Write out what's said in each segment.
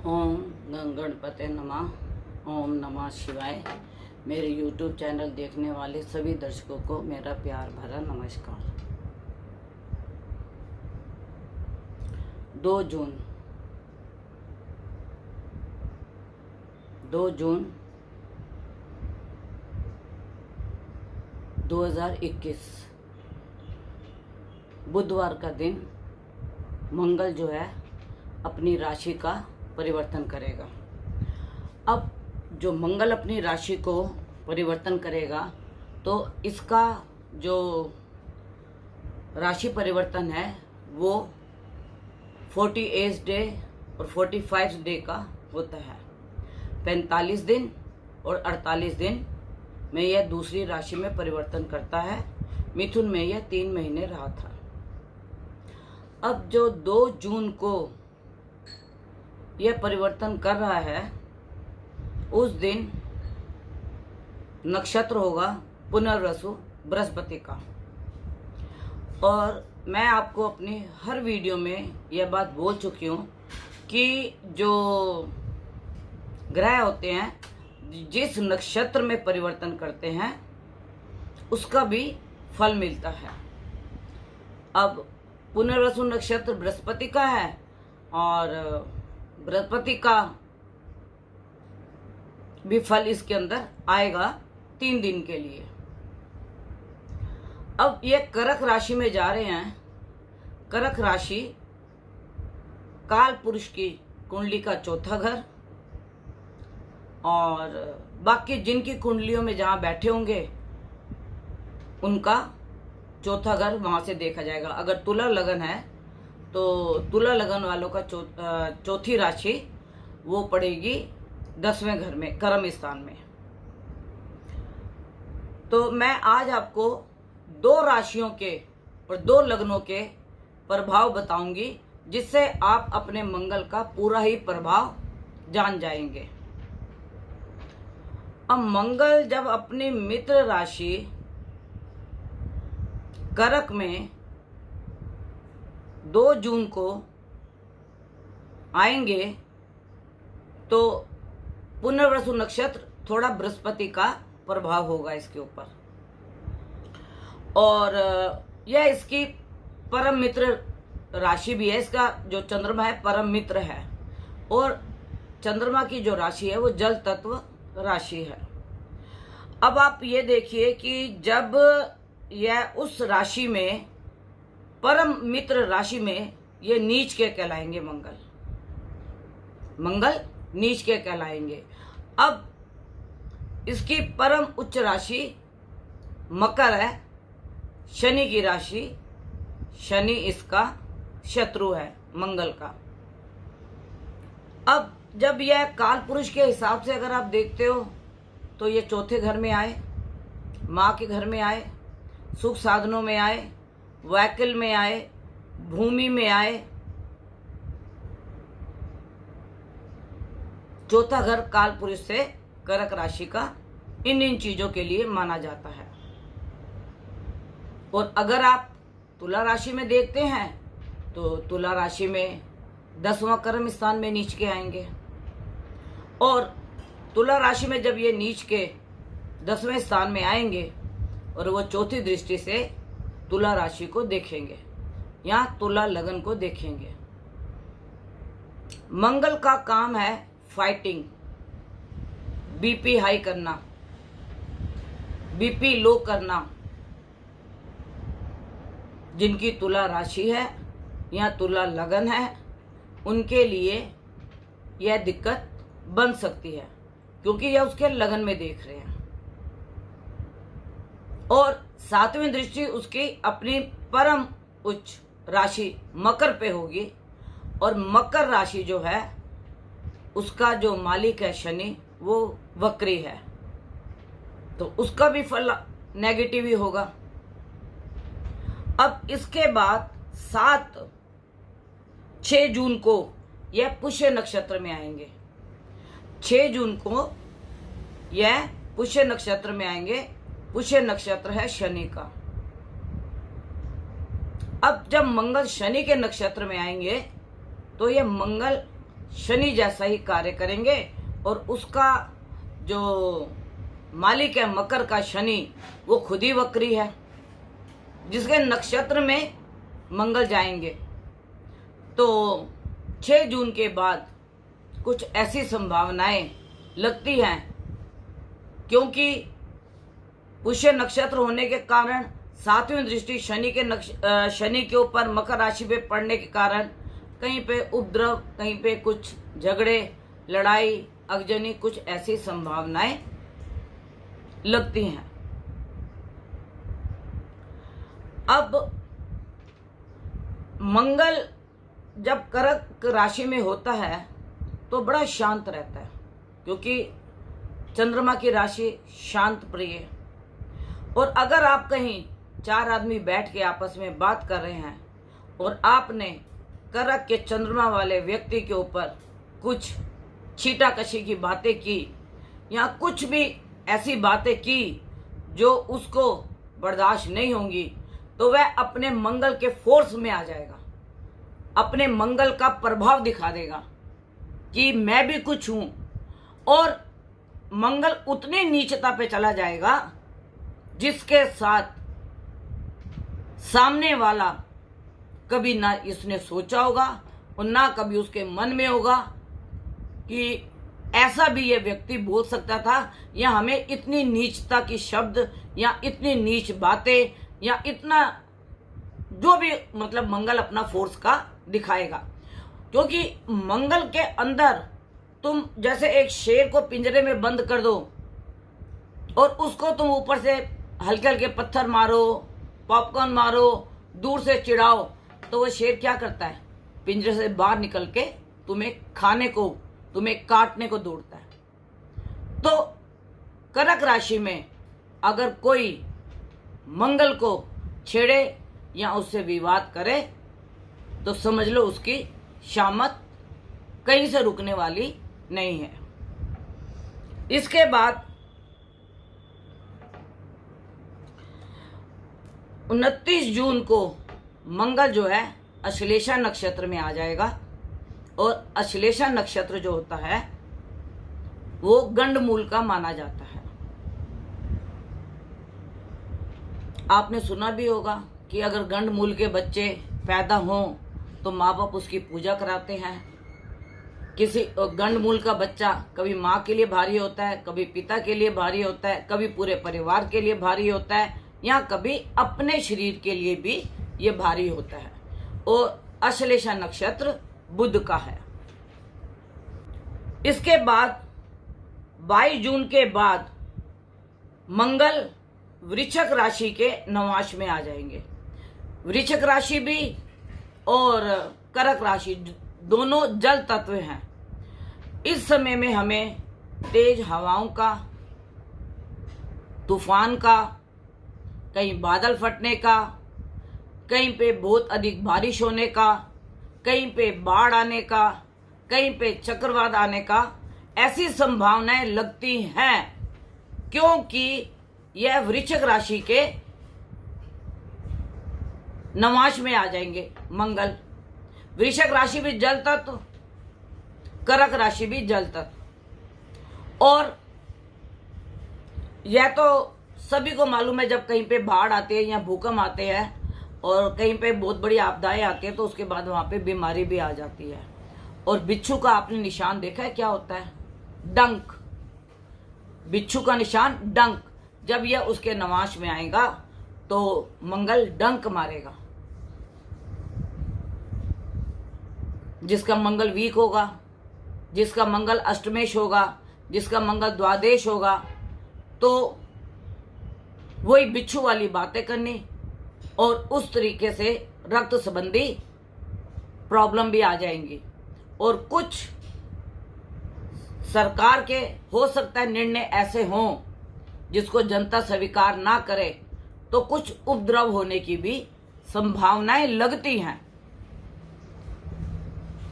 ओम गणपते नमः। ओम नमः शिवाय। मेरे YouTube चैनल देखने वाले सभी दर्शकों को मेरा प्यार भरा नमस्कार। 2 जून 2021 बुधवार का दिन मंगल जो है अपनी राशि का परिवर्तन करेगा। अब जो मंगल अपनी राशि को परिवर्तन करेगा तो इसका जो राशि परिवर्तन है वो 48 डे और 45 डे का होता है। 45 दिन और 48 दिन में यह दूसरी राशि में परिवर्तन करता है। मिथुन में यह 3 महीने रहा था। अब जो 2 जून को यह परिवर्तन कर रहा है उस दिन नक्षत्र होगा पुनर्वसु बृहस्पति का। और मैं आपको अपनी हर वीडियो में यह बात बोल चुकी हूँ कि जो ग्रह होते हैं जिस नक्षत्र में परिवर्तन करते हैं उसका भी फल मिलता है। अब पुनर्वसु नक्षत्र बृहस्पति का है और बृहस्पति का भी फल इसके अंदर आएगा 3 दिन के लिए। अब ये कर्क राशि में जा रहे हैं। कर्क राशि काल पुरुष की कुंडली का 4था घर और बाकी जिनकी कुंडलियों में जहां बैठे होंगे उनका 4था घर वहां से देखा जाएगा। अगर तुला लगन है तो तुला लगन वालों का चौथी राशि वो पड़ेगी 10वें घर में, कर्म स्थान में। तो मैं आज आपको 2 राशियों के और 2 लग्नों के प्रभाव बताऊंगी जिससे आप अपने मंगल का पूरा ही प्रभाव जान जाएंगे। अब मंगल जब अपनी मित्र राशि कर्क में 2 जून को आएंगे तो पुनर्वसु नक्षत्र थोड़ा बृहस्पति का प्रभाव होगा इसके ऊपर और यह इसकी परम मित्र राशि भी है। इसका जो चंद्रमा है परम मित्र है और चंद्रमा की जो राशि है वो जल तत्व राशि है। अब आप ये देखिए कि जब यह उस राशि में परम मित्र राशि में ये नीच के कहलाएंगे। मंगल नीच के कहलाएंगे। अब इसकी परम उच्च राशि मकर है, शनि की राशि। शनि इसका शत्रु है मंगल का। अब जब यह काल पुरुष के हिसाब से अगर आप देखते हो तो ये 4थे घर में आए, माँ के घर में आए, सुख साधनों में आए, वैकल में आए, भूमि में आए। 4था घर काल पुरुष से कर्क राशि का इन चीजों के लिए माना जाता है। और अगर आप तुला राशि में देखते हैं तो तुला राशि में 10वां कर्म स्थान में नीच के आएंगे और तुला राशि में जब ये नीच के 10वें स्थान में आएंगे और वो चौथी दृष्टि से तुला राशि को देखेंगे या तुला लगन को देखेंगे। मंगल का काम है फाइटिंग, बीपी हाई करना, बीपी लो करना। जिनकी तुला राशि है या तुला लगन है उनके लिए यह दिक्कत बन सकती है क्योंकि यह उसके लगन में देख रहे हैं और 7वीं दृष्टि उसकी अपनी परम उच्च राशि मकर पे होगी और मकर राशि जो है उसका जो मालिक है शनि वो वक्री है तो उसका भी फल नेगेटिव ही होगा। अब इसके बाद 6 जून को यह पुष्य नक्षत्र में आएंगे। 6 जून को यह पुष्य नक्षत्र में आएंगे। पुष्य नक्षत्र है शनि का। अब जब मंगल शनि के नक्षत्र में आएंगे तो ये मंगल शनि जैसा ही कार्य करेंगे और उसका जो मालिक है मकर का शनि वो खुद ही वक्री है, जिसके नक्षत्र में मंगल जाएंगे। तो 6 जून के बाद कुछ ऐसी संभावनाएं लगती हैं, क्योंकि पुष्य नक्षत्र होने के कारण 7वीं दृष्टि शनि के ऊपर मकर राशि पे पड़ने के कारण कहीं पे उपद्रव, कहीं पे कुछ झगड़े, लड़ाई, अगजनी, कुछ ऐसी संभावनाएं लगती हैं। अब मंगल जब कर्क राशि में होता है तो बड़ा शांत रहता है, क्योंकि चंद्रमा की राशि शांत प्रिय। और अगर आप कहीं 4 आदमी बैठ के आपस में बात कर रहे हैं और आपने कर्क के चंद्रमा वाले व्यक्ति के ऊपर कुछ छीटाकशी की बातें की या कुछ भी ऐसी बातें की जो उसको बर्दाश्त नहीं होंगी, तो वह अपने मंगल के फोर्स में आ जाएगा, अपने मंगल का प्रभाव दिखा देगा कि मैं भी कुछ हूं, और मंगल उतनी नीचता पे चला जाएगा जिसके साथ सामने वाला कभी ना इसने सोचा होगा और ना कभी उसके मन में होगा कि ऐसा भी ये व्यक्ति बोल सकता था, या हमें इतनी नीचता की शब्द या इतनी नीच बातें या इतना जो भी, मतलब मंगल अपना फोर्स का दिखाएगा। क्योंकि मंगल के अंदर तुम जैसे एक शेर को पिंजरे में बंद कर दो और उसको तुम ऊपर से हल्के हल्के पत्थर मारो, पॉपकॉर्न मारो, दूर से चिढ़ाओ, तो वो शेर क्या करता है? पिंजरे से बाहर निकल के तुम्हें खाने को, तुम्हें काटने को दौड़ता है। तो कर्क राशि में अगर कोई मंगल को छेड़े या उससे विवाद करे तो समझ लो उसकी शामत कहीं से रुकने वाली नहीं है। इसके बाद 29 जून को मंगल जो है अश्लेषा नक्षत्र में आ जाएगा, और अश्लेषा नक्षत्र जो होता है वो गंडमूल का माना जाता है। आपने सुना भी होगा कि अगर गंडमूल के बच्चे पैदा हों तो माँ बाप उसकी पूजा कराते हैं। किसी गंडमूल का बच्चा कभी माँ के लिए भारी होता है, कभी पिता के लिए भारी होता है, कभी पूरे परिवार के लिए भारी होता है, या कभी अपने शरीर के लिए भी ये भारी होता है। और अश्लेषा नक्षत्र बुध का है। इसके बाद 22 जून के बाद मंगल वृश्चिक राशि के नवांश में आ जाएंगे। वृश्चिक राशि भी और कर्क राशि दोनों जल तत्व हैं। इस समय में हमें तेज हवाओं का, तूफान का, कहीं बादल फटने का, कहीं पे बहुत अधिक बारिश होने का, कहीं पे बाढ़ आने का, कहीं पे चक्रवात आने का, ऐसी संभावनाएं लगती हैं, क्योंकि यह वृश्चिक राशि के नवांश में आ जाएंगे मंगल। वृश्चिक राशि भी जल तत्व, कर्क राशि भी जल तत्व। और यह तो सभी को मालूम है, जब कहीं पे बाढ़ आती है या भूकंप आते हैं और कहीं पे बहुत बड़ी आपदाएं आती है तो उसके बाद वहां पे बीमारी भी आ जाती है। और बिच्छू का आपने निशान देखा है, क्या होता है? डंक। बिच्छू का निशान डंक। जब यह उसके नवांश में आएगा तो मंगल डंक मारेगा। जिसका मंगल वीक होगा, जिसका मंगल अष्टमेश होगा, जिसका मंगल द्वादश होगा, तो वही बिच्छू वाली बातें करनी और उस तरीके से रक्त संबंधी प्रॉब्लम भी आ जाएंगी। और कुछ सरकार के हो सकता है निर्णय ऐसे हों जिसको जनता स्वीकार ना करे, तो कुछ उपद्रव होने की भी संभावनाएं लगती हैं।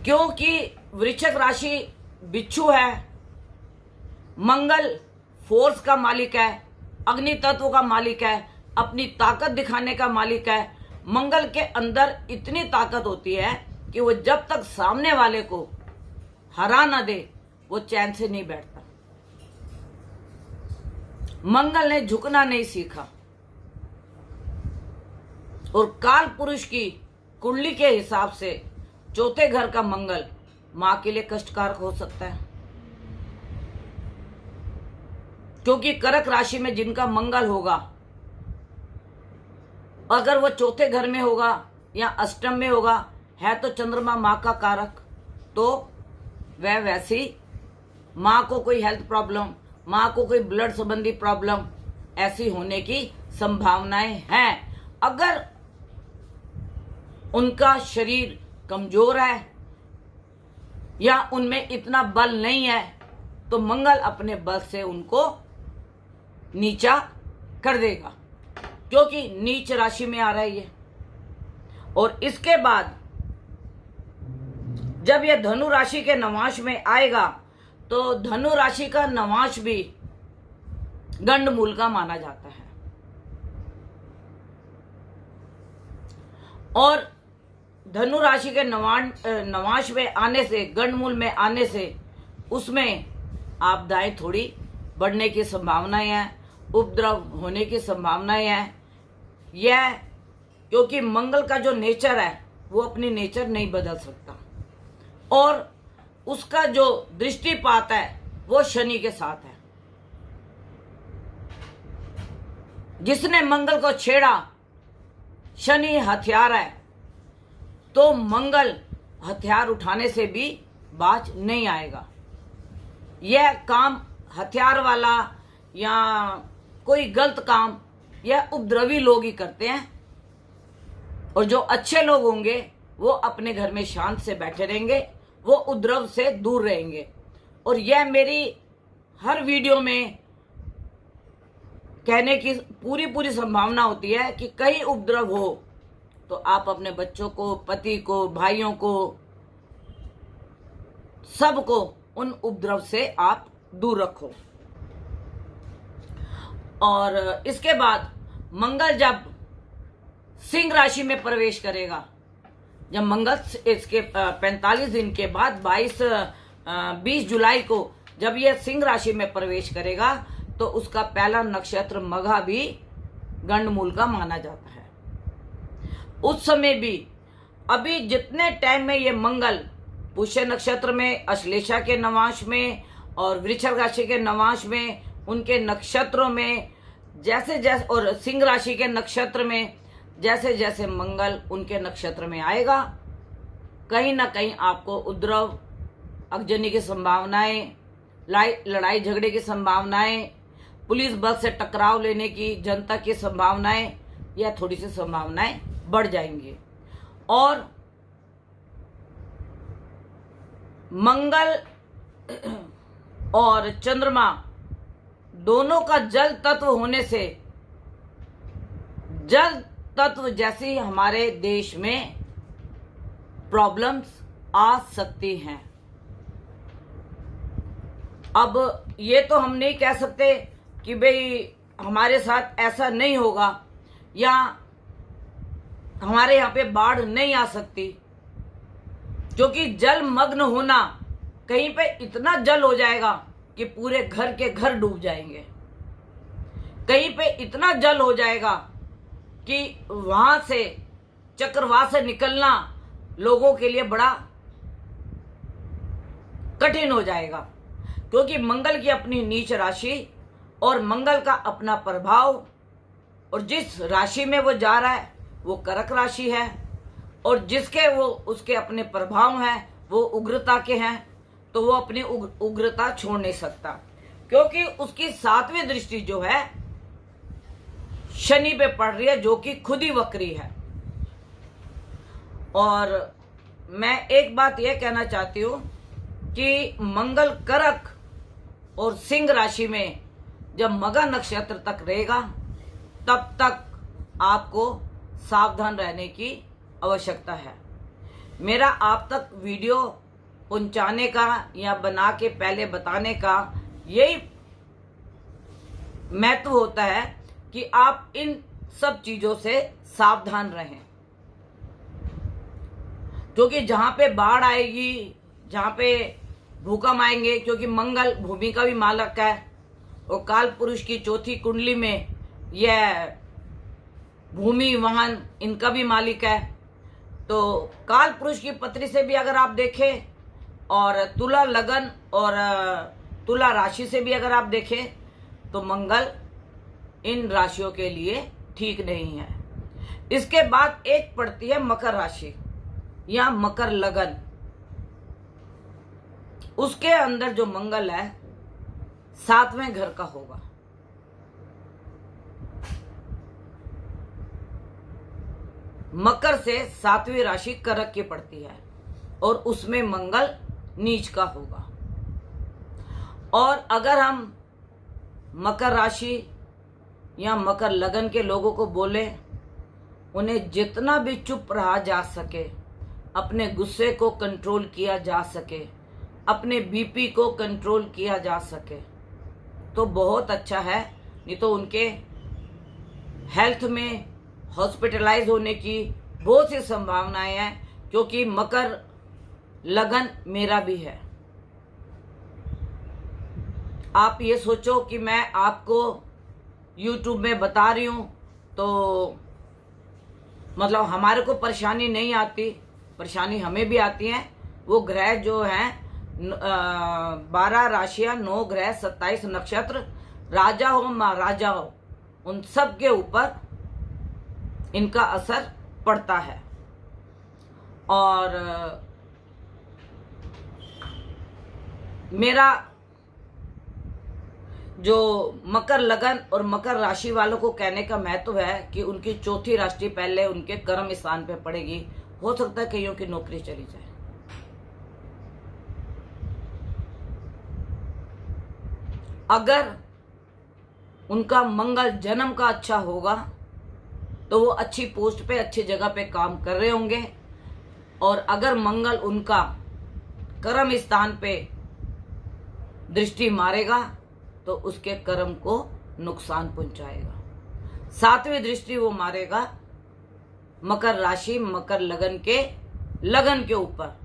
क्योंकि वृश्चिक राशि बिच्छू है, मंगल फोर्स का मालिक है, अग्नि तत्व का मालिक है, अपनी ताकत दिखाने का मालिक है। मंगल के अंदर इतनी ताकत होती है कि वो जब तक सामने वाले को हरा ना दे, वो चैन से नहीं बैठता। मंगल ने झुकना नहीं सीखा और काल पुरुष की कुंडली के हिसाब से चौथे घर का मंगल मां के लिए कष्टकारक हो सकता है, क्योंकि कर्क राशि में जिनका मंगल होगा, अगर वो चौथे घर में होगा या अष्टम में होगा, है तो चंद्रमा मां का कारक, तो वह वैसी मां को कोई हेल्थ प्रॉब्लम, मां को कोई ब्लड संबंधी प्रॉब्लम ऐसी होने की संभावनाएं हैं। अगर उनका शरीर कमजोर है या उनमें इतना बल नहीं है, तो मंगल अपने बल से उनको नीचा कर देगा, क्योंकि नीच राशि में आ रहा है ये। और इसके बाद जब यह धनु राशि के नवांश में आएगा, तो धनु राशि का नवांश भी गंड मूल का माना जाता है। और धनु राशि के नवांश में आने से, गंड मूल में आने से, उसमें आपदाएं थोड़ी बढ़ने की संभावनाएं हैं, उपद्रव होने की संभावनाएं हैं। यह क्योंकि मंगल का जो नेचर है वो अपनी नेचर नहीं बदल सकता, और उसका जो दृष्टिपात है वो शनि के साथ है। जिसने मंगल को छेड़ा, शनि हथियार है, तो मंगल हथियार उठाने से भी बाज नहीं आएगा। यह काम हथियार वाला या कोई गलत काम यह उपद्रवी लोग ही करते हैं, और जो अच्छे लोग होंगे वो अपने घर में शांत से बैठे रहेंगे, वो उपद्रव से दूर रहेंगे। और यह मेरी हर वीडियो में कहने की पूरी संभावना होती है कि कहीं उपद्रव हो तो आप अपने बच्चों को, पति को, भाइयों को, सबको उन उपद्रव से आप दूर रखो। और इसके बाद मंगल जब सिंह राशि में प्रवेश करेगा, जब मंगल इसके 45 दिन के बाद 20 जुलाई को जब यह सिंह राशि में प्रवेश करेगा, तो उसका पहला नक्षत्र मघा भी गंड मूल का माना जाता है। उस समय भी अभी जितने टाइम में ये मंगल पुष्य नक्षत्र में, अश्लेषा के नवांश में और वृश्चिक राशि के नवांश में, उनके नक्षत्रों में जैसे जैसे, और सिंह राशि के नक्षत्र में जैसे जैसे मंगल उनके नक्षत्र में आएगा, कहीं ना कहीं आपको उपद्रव, अगजनी की संभावनाएं, लड़ाई झगड़े की संभावनाएं, पुलिस बल से टकराव लेने की, जनता की संभावनाएं, यह थोड़ी सी संभावनाएं बढ़ जाएंगी। और मंगल और चंद्रमा दोनों का जल तत्व होने से, जल तत्व जैसी हमारे देश में प्रॉब्लम्स आ सकती हैं। अब ये तो हम नहीं कह सकते कि भाई हमारे साथ ऐसा नहीं होगा या हमारे यहाँ पे बाढ़ नहीं आ सकती, क्योंकि जल मग्न होना, कहीं पे इतना जल हो जाएगा कि पूरे घर के घर डूब जाएंगे, कहीं पे इतना जल हो जाएगा कि वहां से चक्रवात से निकलना लोगों के लिए बड़ा कठिन हो जाएगा, क्योंकि मंगल की अपनी नीच राशि और मंगल का अपना प्रभाव, और जिस राशि में वो जा रहा है वो कर्क राशि है, और जिसके वो उसके अपने प्रभाव हैं वो उग्रता के हैं, तो वो अपनी उग्रता छोड़ नहीं सकता, क्योंकि उसकी 7वीं दृष्टि जो है शनि पे पड़ रही है, जो कि खुद ही वक्री है। और मैं एक बात यह कहना चाहती हूं कि मंगल कर्क और सिंह राशि में जब मघा नक्षत्र तक रहेगा, तब तक आपको सावधान रहने की आवश्यकता है। मेरा आप तक वीडियो पहुंचाने का या बना के पहले बताने का यही महत्व होता है कि आप इन सब चीजों से सावधान रहें, क्योंकि जहां पे बाढ़ आएगी, जहां पे भूकंप आएंगे, क्योंकि मंगल भूमि का भी मालक है और काल पुरुष की चौथी कुंडली में यह भूमि वाहन इनका भी मालिक है। तो काल पुरुष की पत्री से भी अगर आप देखें और तुला लगन और तुला राशि से भी अगर आप देखें तो मंगल इन राशियों के लिए ठीक नहीं है। इसके बाद एक पड़ती है मकर राशि या मकर लगन। उसके अंदर जो मंगल है 7वें घर का होगा। मकर से 7वीं राशि करक की पड़ती है और उसमें मंगल नीच का होगा। और अगर हम मकर राशि या मकर लगन के लोगों को बोले, उन्हें जितना भी चुप रहा जा सके, अपने गुस्से को कंट्रोल किया जा सके, अपने बीपी को कंट्रोल किया जा सके तो बहुत अच्छा है। नहीं तो उनके हेल्थ में हॉस्पिटलाइज होने की बहुत सी संभावनाएं हैं, क्योंकि मकर लगन मेरा भी है। आप ये सोचो कि मैं आपको YouTube में बता रही हूं तो मतलब हमारे को परेशानी नहीं आती, परेशानी हमें भी आती है। वो ग्रह जो हैं 12 राशियां, 9 ग्रह, 27 नक्षत्र, राजा हो महाराजा हो, उन सब के ऊपर इनका असर पड़ता है। और मेरा जो मकर लगन और मकर राशि वालों को कहने का महत्व है कि उनकी चौथी राशि पहले उनके कर्म स्थान पे पड़ेगी। हो सकता है कईयों की नौकरी चली जाए। अगर उनका मंगल जन्म का अच्छा होगा तो वो अच्छी पोस्ट पे, अच्छी जगह पे काम कर रहे होंगे। और अगर मंगल उनका कर्म स्थान पे दृष्टि मारेगा तो उसके कर्म को नुकसान पहुंचाएगा। 7वीं दृष्टि वो मारेगा मकर राशि, मकर लगन के ऊपर,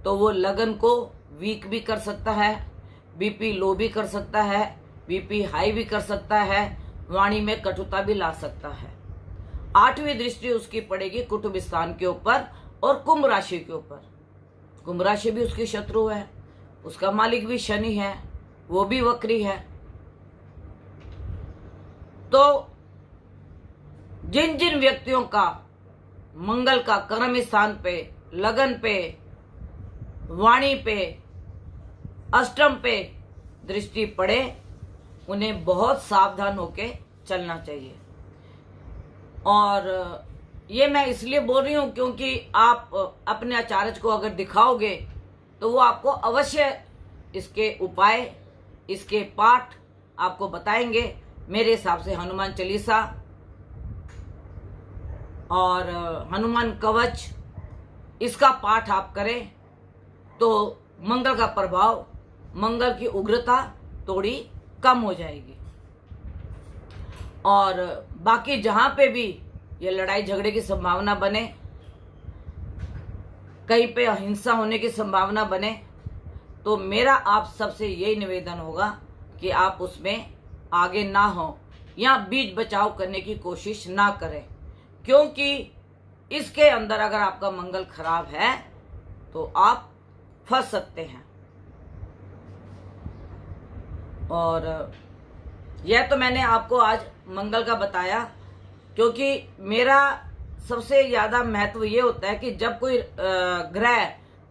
तो वो लगन को वीक भी कर सकता है, बीपी लो भी कर सकता है, बीपी हाई भी कर सकता है, वाणी में कटुता भी ला सकता है। 8वीं दृष्टि उसकी पड़ेगी कुटुंब स्थान के ऊपर और कुंभ राशि के ऊपर। कुंभ राशि भी उसकी शत्रु है, उसका मालिक भी शनि है, वो भी वक्री है। तो जिन जिन व्यक्तियों का मंगल का कर्म स्थान पे, लगन पे, वाणी पे, अष्टम पे दृष्टि पड़े, उन्हें बहुत सावधान होके चलना चाहिए। और ये मैं इसलिए बोल रही हूं क्योंकि आप अपने आचार्य को अगर दिखाओगे तो वो आपको अवश्य इसके उपाय, इसके पाठ आपको बताएंगे। मेरे हिसाब से हनुमान चालीसा और हनुमान कवच, इसका पाठ आप करें तो मंगल का प्रभाव, मंगल की उग्रता थोड़ी कम हो जाएगी। और बाकी जहां पे भी ये लड़ाई झगड़े की संभावना बने, कहीं पे अहिंसा होने की संभावना बने, तो मेरा आप सबसे यही निवेदन होगा कि आप उसमें आगे ना हो या बीच बचाव करने की कोशिश ना करें, क्योंकि इसके अंदर अगर आपका मंगल खराब है तो आप फंस सकते हैं। और यह तो मैंने आपको आज मंगल का बताया, क्योंकि मेरा सबसे ज्यादा महत्व ये होता है कि जब कोई ग्रह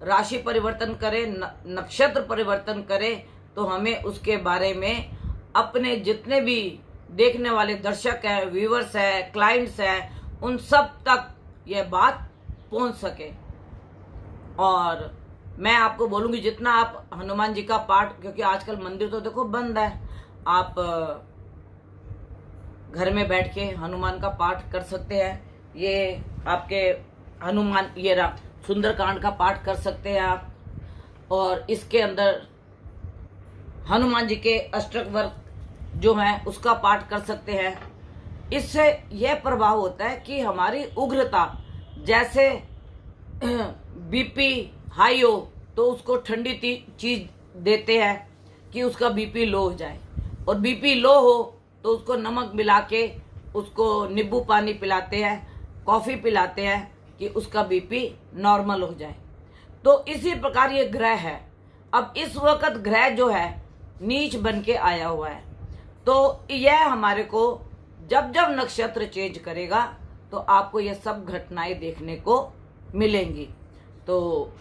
राशि परिवर्तन करे, नक्षत्र परिवर्तन करे, तो हमें उसके बारे में अपने जितने भी देखने वाले दर्शक हैं, व्यूअर्स हैं, क्लाइंट्स हैं, उन सब तक यह बात पहुंच सके। और मैं आपको बोलूंगी जितना आप हनुमान जी का पाठ, क्योंकि आजकल मंदिर तो देखो बंद है, आप घर में बैठ के हनुमान का पाठ कर सकते हैं। ये आपके हनुमान, ये सुंदरकांड का पाठ कर सकते हैं आप, और इसके अंदर हनुमान जी के अष्टक जो है उसका पाठ कर सकते हैं। इससे यह प्रभाव होता है कि हमारी उग्रता, जैसे बीपी हाई हो तो उसको ठंडी चीज देते हैं कि उसका बीपी लो हो जाए, और बीपी लो हो तो उसको नमक मिला के उसको नींबू पानी पिलाते हैं, कॉफी पिलाते हैं कि उसका बीपी नॉर्मल हो जाए। तो इसी प्रकार ये ग्रह है। अब इस वक्त ग्रह जो है नीच बन के आया हुआ है, तो यह हमारे को जब जब नक्षत्र चेंज करेगा तो आपको ये सब घटनाएं देखने को मिलेंगी। तो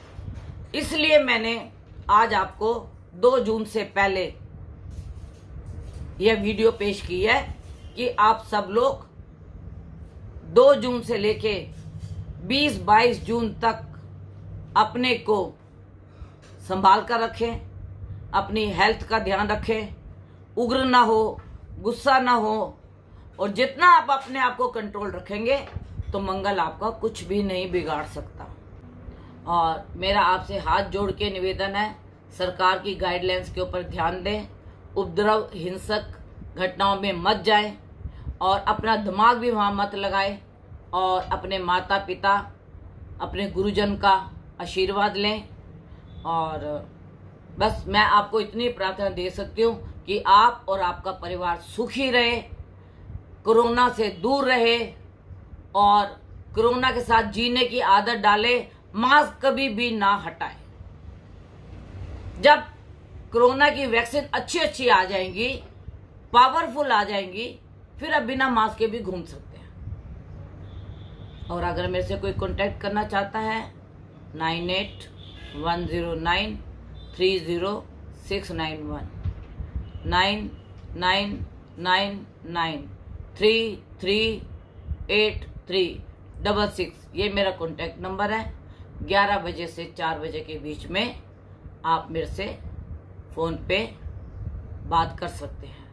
इसलिए मैंने आज आपको 2 जून से पहले यह वीडियो पेश की है कि आप सब लोग 2 जून से लेके 20-22 जून तक अपने को संभाल कर रखें, अपनी हेल्थ का ध्यान रखें, उग्र ना हो, गुस्सा ना हो, और जितना आप अपने आप को कंट्रोल रखेंगे तो मंगल आपका कुछ भी नहीं बिगाड़ सकता। और मेरा आपसे हाथ जोड़ के निवेदन है, सरकार की गाइडलाइंस के ऊपर ध्यान दें, उपद्रव हिंसक घटनाओं में मत जाएं, और अपना दिमाग भी वहाँ मत लगाएं, और अपने माता पिता, अपने गुरुजन का आशीर्वाद लें। और बस मैं आपको इतनी प्रार्थना दे सकती हूँ कि आप और आपका परिवार सुखी रहे, कोरोना से दूर रहे, और कोरोना के साथ जीने की आदत डाले, मास्क कभी भी ना हटाए। जब कोरोना की वैक्सीन अच्छी आ जाएंगी, पावरफुल आ जाएंगी, फिर अब बिना मास्क के भी घूम सकते हैं। और अगर मेरे से कोई कांटेक्ट करना चाहता है 98-109-30691 9999338366, ये मेरा कांटेक्ट नंबर है। 11 बजे से 4 बजे के बीच में आप मेरे से फ़ोन पे बात कर सकते हैं।